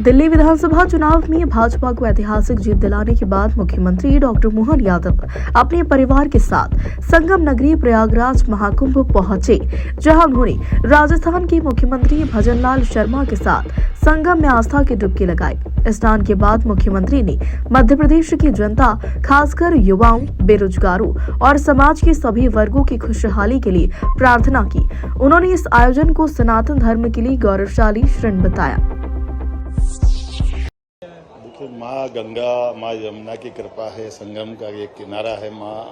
दिल्ली विधानसभा चुनाव में भाजपा को ऐतिहासिक जीत दिलाने के बाद मुख्यमंत्री डॉक्टर मोहन यादव अपने परिवार के साथ संगम नगरी प्रयागराज महाकुंभ पहुंचे, जहां उन्होंने राजस्थान के मुख्यमंत्री भजनलाल शर्मा के साथ संगम में आस्था की डुबकी लगाई। स्नान के बाद मुख्यमंत्री ने मध्य प्रदेश की जनता, खासकर युवाओं, बेरोजगारों और समाज के सभी वर्गों की खुशहाली के लिए प्रार्थना की। उन्होंने इस आयोजन को सनातन धर्म के लिए गौरवशाली क्षण बताया। माँ गंगा, माँ यमुना की कृपा है, संगम का एक किनारा है, माँ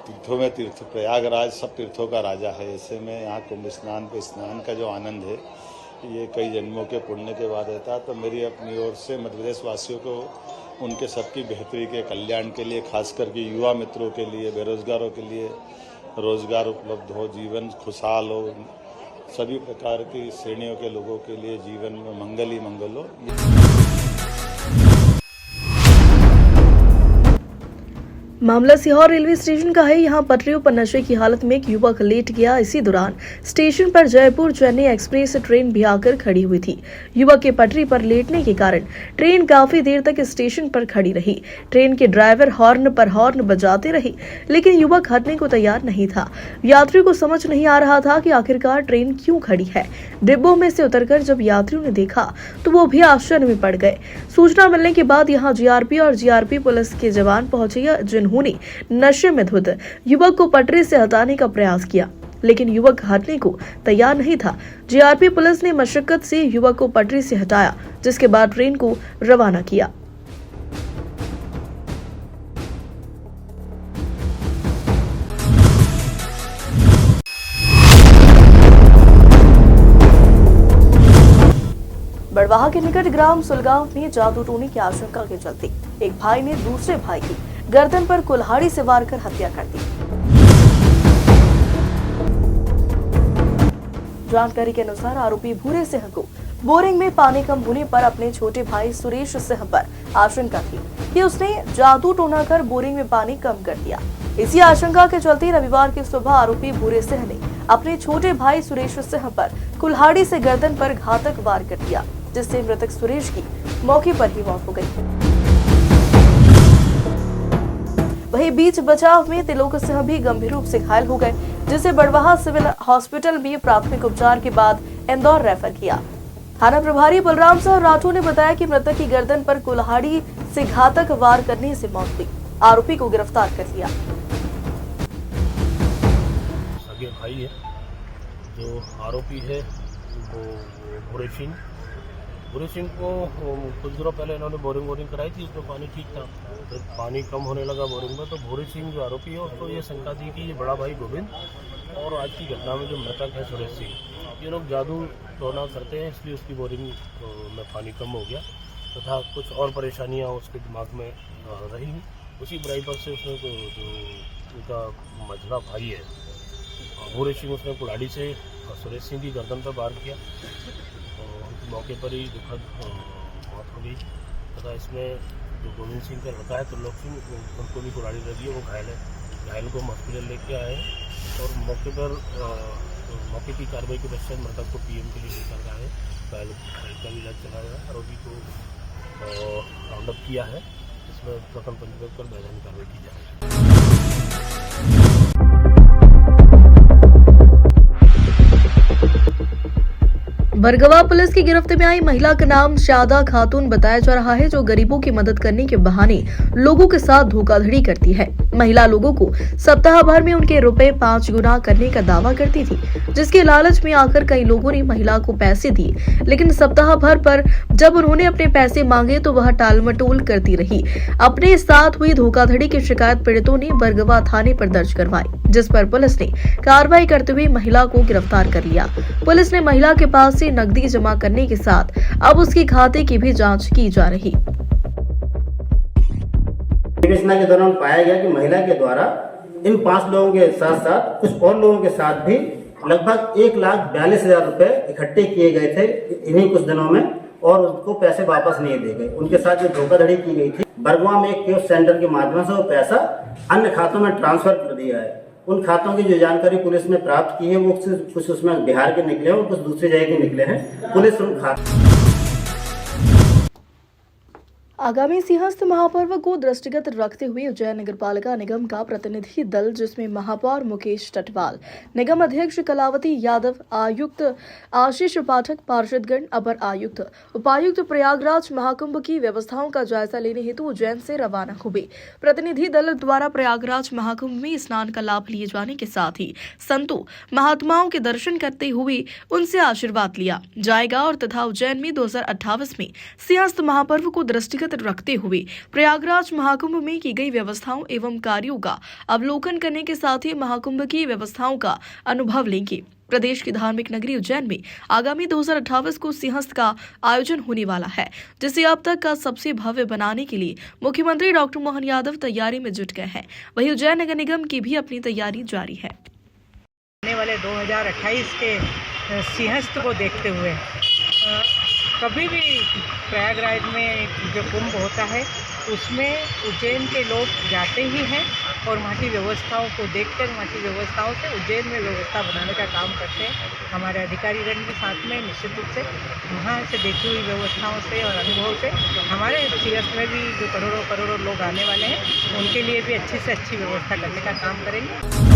तीर्थों में तीर्थ, प्रयागराज सब तीर्थों का राजा है। ऐसे में यहाँ कुंभ स्नान पे स्नान का जो आनंद है ये कई जन्मों के पुण्य के बाद रहता। तो मेरी अपनी ओर से मध्य प्रदेश वासियों को उनके सबकी बेहतरी के कल्याण के लिए, खास करके युवा मित्रों के लिए, बेरोजगारों के लिए रोजगार उपलब्ध हो, जीवन खुशहाल हो, सभी प्रकार की श्रेणियों के लोगों के लिए जीवन में मंगल ही मंगल हो। मामला सीहोर रेलवे स्टेशन का है। यहां पटरियों पर नशे की हालत में एक युवक लेट गया। इसी दौरान स्टेशन पर जयपुर चेन्नई एक्सप्रेस ट्रेन भी आकर खड़ी हुई थी। युवक के पटरी पर लेटने के कारण ट्रेन काफी देर तक स्टेशन पर खड़ी रही। ट्रेन के ड्राइवर हॉर्न पर हॉर्न बजाते रहे, लेकिन युवक हटने को तैयार नहीं था। यात्रियों को समझ नहीं आ रहा था कि आखिरकार ट्रेन क्यों खड़ी है। डिब्बों में से उतरकर जब यात्रियों ने देखा तो वो भी आश्चर्य में पड़ गए। सूचना मिलने के बाद यहाँ जीआरपी और जीआरपी पुलिस के जवान पहुंचे, जिन्होंने नशे में धुत युवक को पटरी से हटाने का प्रयास किया, लेकिन युवक हटने को तैयार नहीं था। जीआरपी पुलिस ने मशक्कत से युवक को पटरी से हटाया, जिसके बाद ट्रेन को रवाना किया। बड़वाहा के निकट ग्राम सुलगांव में जादू टोने की आशंका के चलते एक भाई ने दूसरे भाई की गर्दन पर कुल्हाड़ी से वार कर हत्या कर दी। जानकारी के अनुसार आरोपी भूरे सिंह को बोरिंग में पानी कम होने पर अपने छोटे भाई सुरेश सिंह पर आशंका थी कि उसने जादू टोना कर बोरिंग में पानी कम कर दिया। इसी आशंका के चलते रविवार की सुबह आरोपी भूरे सिंह ने अपने छोटे भाई सुरेश सिंह पर कुल्हाड़ी से गर्दन पर घातक वार कर दिया, जिससे मृतक सुरेश की मौके पर ही मौत हो गई। वहीं बीच बचाव में त्रिलोक सिंह भी गंभीर रूप से घायल हो गए, जिसे बड़वाहा सिविल हॉस्पिटल में प्राथमिक उपचार के बाद इंदौर रेफर किया। थाना प्रभारी बलराम सिंह राठौर ने बताया कि मृतक की गर्दन पर कुल्हाड़ी से घातक वार करने से मौत हुई। आरोपी को गिरफ्तार कर लिया। सगे भाई है, जो आरोपी है वो भूरे सिंह को कुछ दिनों पहले इन्होंने बोरिंग कराई थी, उसमें पानी ठीक था। तो पानी कम होने लगा बोरिंग में, तो भूरे सिंह जो आरोपी है उसको ये शंका थी कि ये बड़ा भाई गोविंद और आज की घटना में जो मृतक है सुरेश सिंह, ये लोग जादू टोना करते हैं, इसलिए उसकी बोरिंग में पानी कम हो गया तथा कुछ और परेशानियाँ उसके दिमाग में रही। उसी बुराई पर से उसने जो उनका मझला भाई है भूरे सिंह, उसने कुल्हाड़ी से सुरेश सिंह की गर्दन पर वार किया। मौके पर ही दुखद मौत हो गई तथा इसमें जो गोविंद सिंह का लड़का है त्रिलोक सिंह, उनको भी कुल्हाड़ी लगी है, वो घायल है। घायल को हॉस्पिटल लेके आए और मौके की कार्रवाई के पश्चात मृतक को पीएम के लिए लेकर आए। घायल का भी इलाज चला रहा है। आरोपी को राउंड अप किया है, इसमें प्रथम पंजीकृत कर वैधानिक कार्रवाई की जा रही है। बरगवा पुलिस की गिरफ्त में आई महिला का नाम शादा खातून बताया जा रहा है, जो गरीबों की मदद करने के बहाने लोगों के साथ धोखाधड़ी करती है। महिला लोगों को सप्ताह भर में उनके रुपए 5 गुना करने का दावा करती थी, जिसके लालच में आकर कई लोगों ने महिला को पैसे दिए, लेकिन सप्ताह भर पर जब उन्होंने अपने पैसे मांगे तो वह टालमटोल करती रही। अपने साथ हुई धोखाधड़ी की शिकायत पीड़ितों ने बरगवा थाने पर दर्ज करवाई, जिस पर पुलिस ने कार्रवाई करते हुए महिला को गिरफ्तार कर लिया। पुलिस ने महिला के पास से नकदी जमा करने के साथ अब उसके खाते की भी जांच की जा रही। विवेचना के दौरान पाया गया कि महिला के द्वारा इन 5 लोगों के साथ साथ कुछ और लोगों के साथ भी लगभग 1,42,000 रुपए इकट्ठे किए गए थे इन्हीं कुछ दिनों में, और उनको पैसे वापस नहीं दे गए। उनके साथ जो धोखाधड़ी की गई थी, बरगवा में एक कियोस्क सेंटर के माध्यम से वो पैसा अन्य खातों में ट्रांसफर कर दिया है। उन खातों की जो जानकारी पुलिस ने प्राप्त की है वो कुछ उसमें बिहार के निकले हैं और कुछ दूसरी जगह के निकले हैं। पुलिस उन खातों आगामी सिंहस्थ महापर्व को दृष्टिगत रखते हुए उज्जैन नगरपालिका निगम का प्रतिनिधि दल, जिसमें महापौर मुकेश टटवाल, निगम अध्यक्ष कलावती यादव, आयुक्त आशीष पाठक, पार्षदगण, अपर आयुक्त, उपायुक्त प्रयागराज महाकुंभ की व्यवस्थाओं का जायजा लेने हेतु उज्जैन से रवाना हुए। प्रतिनिधि दल द्वारा प्रयागराज महाकुंभ में स्नान का लाभ लिए जाने के साथ ही संतों महात्माओं के दर्शन करते हुए उनसे आशीर्वाद लिया जाएगा और तथा उज्जैन में 2028 में सिंहस्थ महापर्व को दृष्टिगत रखते हुए प्रयागराज महाकुंभ में की गई व्यवस्थाओं एवं कार्यों का अवलोकन करने के साथ ही महाकुंभ की व्यवस्थाओं का अनुभव लेंगे। प्रदेश की धार्मिक नगरी उज्जैन में आगामी 2028 को सिंहस्थ का आयोजन होने वाला है, जिसे अब तक का सबसे भव्य बनाने के लिए मुख्यमंत्री डॉक्टर मोहन यादव तैयारी में जुट गए हैं। वहीं उज्जैन नगर निगम की भी अपनी तैयारी जारी है। आने वाले 2028 के सिंहस्थ को देखते हुए कभी भी प्रयागराज में जो कुंभ होता है उसमें उज्जैन के लोग जाते ही हैं और वहाँ की व्यवस्थाओं को देखकर वहाँ की व्यवस्थाओं से उज्जैन में व्यवस्था बनाने का काम करते हैं। हमारे अधिकारीगण के साथ में निश्चित रूप से वहाँ से देखी हुई व्यवस्थाओं से और अनुभव से हमारे सिंहस्थ में भी जो करोड़ों लोग आने वाले हैं उनके लिए भी अच्छी से अच्छी व्यवस्था करने का काम करेंगे।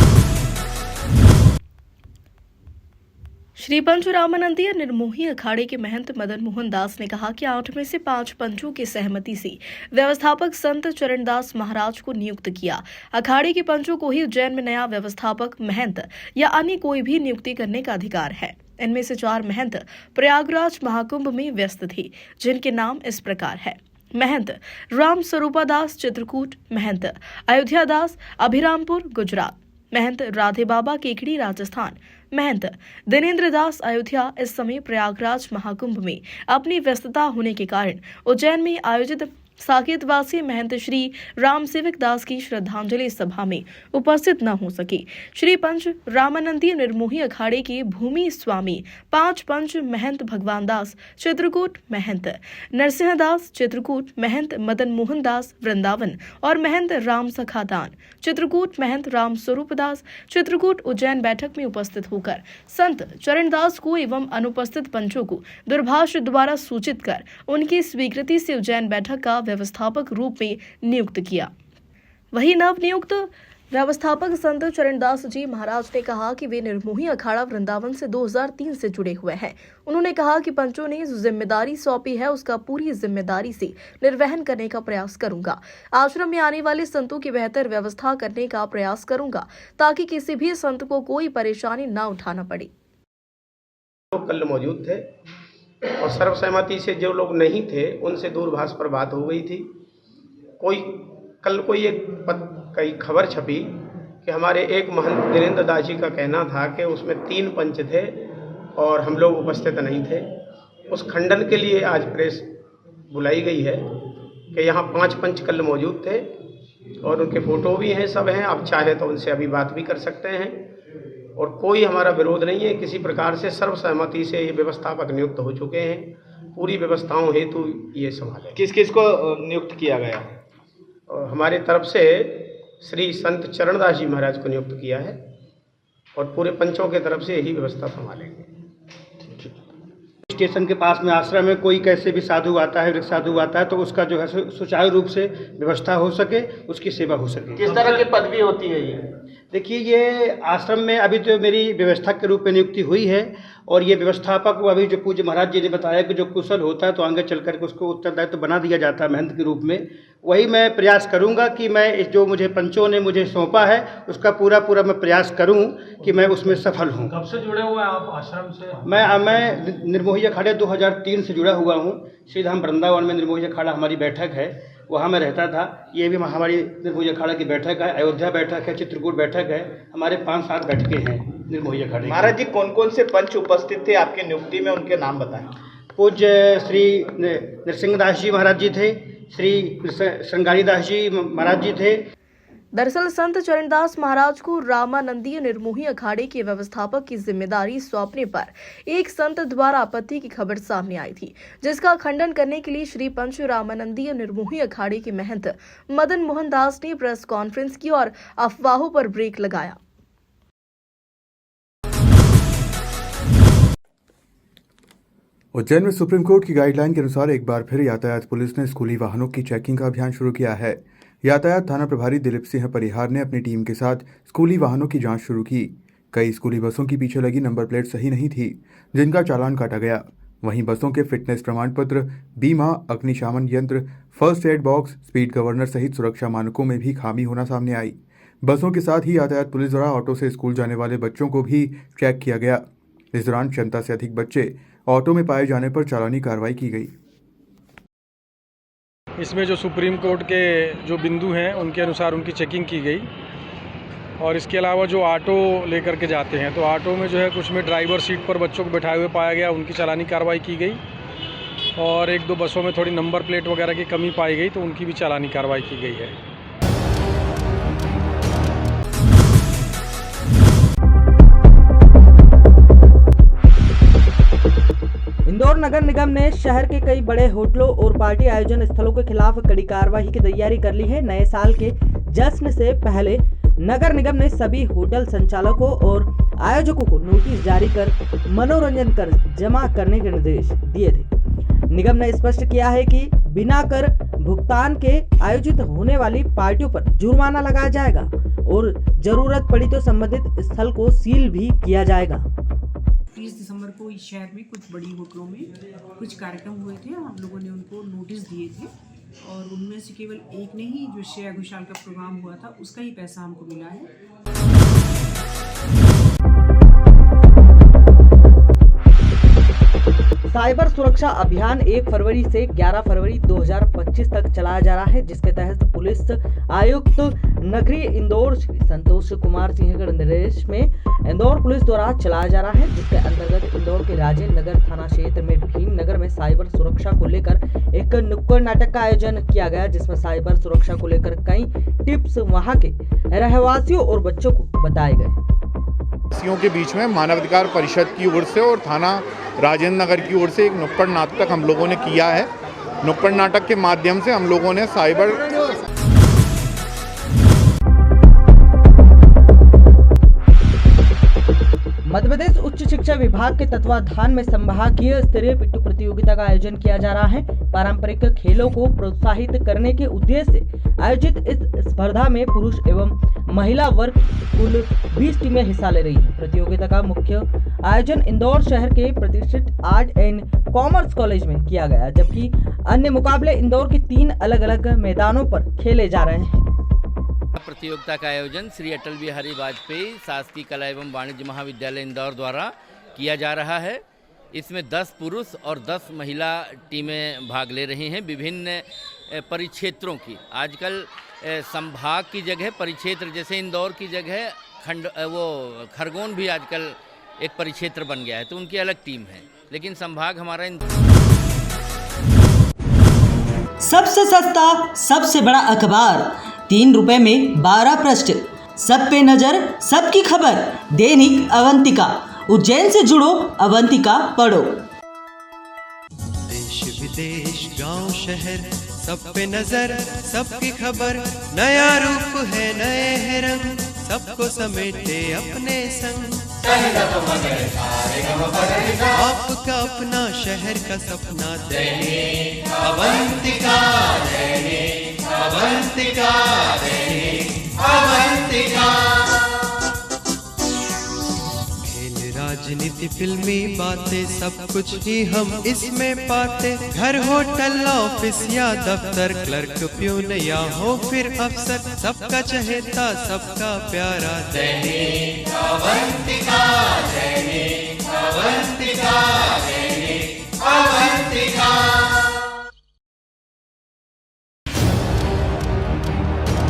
श्री पंच रामानंदीय निर्मोही अखाड़े के महंत मदन मोहन दास ने कहा कि 8 में से 5 पंचों की सहमति से व्यवस्थापक संत चरणदास महाराज को नियुक्त किया। अखाड़े के पंचों को ही उज्जैन में नया व्यवस्थापक महंत या अन्य कोई भी नियुक्ति करने का अधिकार है। इनमें से 4 महंत प्रयागराज महाकुंभ में व्यस्त थे, जिनके नाम इस प्रकार है: महंत राम स्वरूपा दास चित्रकूट, महंत अयोध्या दास अभिरामपुर गुजरात, महंत राधे बाबा केकड़ी राजस्थान, महंत दिनेंद्र दास अयोध्या। इस समय प्रयागराज महाकुंभ में अपनी व्यस्तता होने के कारण उज्जैन में आयोजित साकेतवासी महंत श्री राम सेवक दास की श्रद्धांजलि सभा में उपस्थित न हो सके। श्री पंच रामानंदीय निर्मोही अखाड़े के भूमि स्वामी 5 पंच महंत भगवान दास चित्रकूट, महंत नरसिंह दास चित्रकूट, महंत मदन मोहन दास वृंदावन और महंत राम सखा दान चित्रकूट, महंत राम स्वरूप दास चित्रकूट उज्जैन बैठक में उपस्थित होकर संत चरणदास को एवं अनुपस्थित पंचों को दूरभाष द्वारा सूचित कर उनकी स्वीकृति से उज्जैन बैठक का व्यवस्थापक रूप में नियुक्त किया। वही नवनियुक्त व्यवस्थापक संत चरणदास जी महाराज ने कहा कि वे निर्मोही अखाड़ा वृंदावन से 2003 से जुड़े हुए हैं। उन्होंने कहा कि पंचों ने जो जिम्मेदारी सौंपी है उसका पूरी जिम्मेदारी से निर्वहन करने का प्रयास करूंगा। आश्रम में आने वाले संतों की बेहतर व्यवस्था करने का प्रयास करूंगा ताकि किसी भी संत को कोई परेशानी न उठाना पड़े। कल मौजूद थे और सर्वसहमति से जो लोग नहीं थे उनसे दूरभाष पर बात हो गई थी। कल कई खबर छपी कि हमारे एक महंत दिनेंद्र दास जी का कहना था कि उसमें 3 पंच थे और हम लोग उपस्थित नहीं थे। उस खंडन के लिए आज प्रेस बुलाई गई है कि यहाँ 5 पंच कल मौजूद थे और उनके फ़ोटो भी हैं, सब हैं। आप चाहें तो उनसे अभी बात भी कर सकते हैं और कोई हमारा विरोध नहीं है। किसी प्रकार से सर्वसहमति से ये व्यवस्थापक नियुक्त हो चुके हैं। पूरी व्यवस्थाओं हेतु ये संभाले। किस किस को नियुक्त किया गया? और हमारे तरफ से श्री संत चरणदास जी महाराज को नियुक्त किया है और पूरे पंचों के तरफ से यही व्यवस्था संभालेंगे। स्टेशन के पास में आश्रम में कोई कैसे भी साधु आता है, साधु आता है तो उसका जो है सुचारू रूप से व्यवस्था हो सके, उसकी सेवा हो सके। किस तरह की पदवी होती है ये? देखिए, ये आश्रम में अभी तो मेरी व्यवस्था के रूप में नियुक्ति हुई है और ये व्यवस्थापक को अभी जो पूज्य महाराज जी ने बताया कि जो कुशल होता है तो आगे चल करके उसको उत्तरदायित्व बना दिया जाता है महंत के रूप में। वही मैं प्रयास करूंगा कि मैं जो मुझे पंचों ने मुझे सौंपा है उसका पूरा मैं प्रयास करूं कि मैं उसमें सफल हूं। कब से जुड़े हुए हैं आप आश्रम से? मैं निर्मोही अखाड़े 2003 से जुड़ा हुआ हूं। श्री धाम वृंदावन में निर्मोही अखाड़ा हमारी बैठक है, वहाँ मैं रहता था। ये भी हमारी निर्मोही अखाड़ा की बैठक है, अयोध्या बैठक है, चित्रकूट बैठक है। हमारे 5-7 बैठकें हैं निर्मोही अखाड़े। महाराज जी, कौन कौन से पंच उपस्थित थे आपकी नियुक्ति में, उनके नाम बताएं। पूज्य श्री नरसिंह दास जी महाराज जी थे, श्री श्रृंगारी दास जी महाराज जी थे। दरअसल संत चरणदास महाराज को रामानंदीय निर्मोही अखाड़े के व्यवस्थापक की जिम्मेदारी सौंपने पर एक संत द्वारा आपत्ति की खबर सामने आई थी, जिसका खंडन करने के लिए श्री पंच रामानंदीय निर्मोही अखाड़े के महंत मदन मोहन दास ने प्रेस कॉन्फ्रेंस की और अफवाहों पर ब्रेक लगाया। उज्जैन में सुप्रीम कोर्ट की गाइडलाइन के अनुसार एक बार फिर यातायात पुलिस ने स्कूली वाहनों की चेकिंग का अभियान शुरू किया है। यातायात थाना प्रभारी दिलीप सिंह परिहार ने अपनी टीम के साथ स्कूली वाहनों की जांच शुरू की। कई स्कूली बसों की पीछे लगी नंबर प्लेट सही नहीं थी, जिनका चालान काटा गया। वहीं बसों के फिटनेस प्रमाण पत्र, बीमा, अग्निशमन यंत्र, first aid box, speed governor सहित सुरक्षा मानकों में भी खामी होना सामने आई। बसों के साथ ही यातायात पुलिस द्वारा ऑटो से स्कूल जाने वाले बच्चों को भी चेक किया गया। इस दौरान क्षमता से अधिक बच्चे ऑटो में पाए जाने पर चालानी कार्रवाई की गई। इसमें जो सुप्रीम कोर्ट के जो बिंदु हैं उनके अनुसार उनकी चेकिंग की गई। और इसके अलावा जो ऑटो लेकर के जाते हैं तो ऑटो में जो है कुछ में ड्राइवर सीट पर बच्चों को बैठाए हुए पाया गया, उनकी चालानी कार्रवाई की गई। और एक दो बसों में थोड़ी नंबर प्लेट वगैरह की कमी पाई गई तो उनकी भी चालानी कार्रवाई की गई है। इंदौर नगर निगम ने शहर के कई बड़े होटलों और पार्टी आयोजन स्थलों के खिलाफ कड़ी कार्रवाई की तैयारी कर ली है। नए साल के जश्न से पहले नगर निगम ने सभी होटल संचालकों और आयोजकों को नोटिस जारी कर मनोरंजन कर जमा करने के निर्देश दिए थे। निगम ने स्पष्ट किया है कि बिना कर भुगतान के आयोजित होने वाली पार्टियों पर जुर्माना लगाया जाएगा और जरूरत पड़ी तो संबंधित स्थल को सील भी किया जाएगा। 30 दिसंबर को इस शहर में कुछ बड़ी होटलों में कुछ कार्यक्रम हुए थे। हम लोगों ने उनको नोटिस दिए थे और उनमें से केवल एक ने ही जो श्रेया घोषाल का प्रोग्राम हुआ था उसका ही पैसा हमको मिला है। साइबर सुरक्षा अभियान 1 फरवरी से 11 फरवरी 2025 तक चलाया जा रहा है, जिसके तहत पुलिस आयुक्त नगरीय इंदौर संतोष कुमार सिंह के निर्देश में इंदौर पुलिस द्वारा चलाया जा रहा है, जिसके अंतर्गत इंदौर के राजेंद्र नगर थाना क्षेत्र में भीम नगर में साइबर सुरक्षा को लेकर एक नुक्कड़ नाटक का आयोजन किया गया, जिसमें साइबर सुरक्षा को लेकर कई टिप्स वहां के रहवासियों और बच्चों को बताए गए। के बीच में मानवाधिकार परिषद की ओर से और थाना राजेंद्र नगर की ओर से एक नुक्कड़ नाटक हम लोगों ने किया है। नुक्कड़ नाटक के माध्यम से हम लोगों ने साइबर मध्य प्रदेश उच्च शिक्षा विभाग के तत्वाधान में संभागीय स्तरीय पिट्ठू प्रतियोगिता का आयोजन किया जा रहा है। पारंपरिक खेलों को प्रोत्साहित करने के उद्देश्य से आयोजित इस स्पर्धा में पुरुष एवं महिला वर्ग कुल 20 टीमें हिस्सा ले रही हैं। प्रतियोगिता का मुख्य आयोजन इंदौर शहर के प्रतिष्ठित आर्ट एंड कॉमर्स कॉलेज में किया गया, जबकि अन्य मुकाबले इंदौर के 3 अलग अलग मैदानों पर खेले जा रहे हैं। प्रतियोगिता का आयोजन श्री अटल बिहारी वाजपेयी शासकीय कला एवं वाणिज्य महाविद्यालय इंदौर द्वारा किया जा रहा है। इसमें 10 पुरुष और 10 महिला टीमें भाग ले रही हैं विभिन्न परिक्षेत्रों की। आजकल संभाग की जगह परिक्षेत्र, जैसे इंदौर की जगह खरगोन भी आजकल एक परिक्षेत्र बन गया है, तो उनकी अलग टीम है, लेकिन संभाग हमारा सबसे सस्ता सबसे बड़ा अखबार 3 रुपए में 12 पृष्ठ, सब पे नजर सबकी खबर, दैनिक अवंतिका। उज्जैन से जुड़ो, अवंतिका पढ़ो। देश विदेश गांव शहर सब पे नजर सबकी खबर, नया रूप है नए है रंग, सबको समेटे अपने संग। आपका अपना शहर का सपना दैनिक अवंतिका, दैनिक अवंतिका, दैनिक अवंतिका। खेल राजनीति फिल्मी बातें सब कुछ ही हम इसमें पाते, घर होटल ऑफिस या दफ्तर, क्लर्क प्यून या हो फिर अफसर, सबका चहेता सबका प्यारा दैनिक अवंतिका, दैनिक अवंतिका।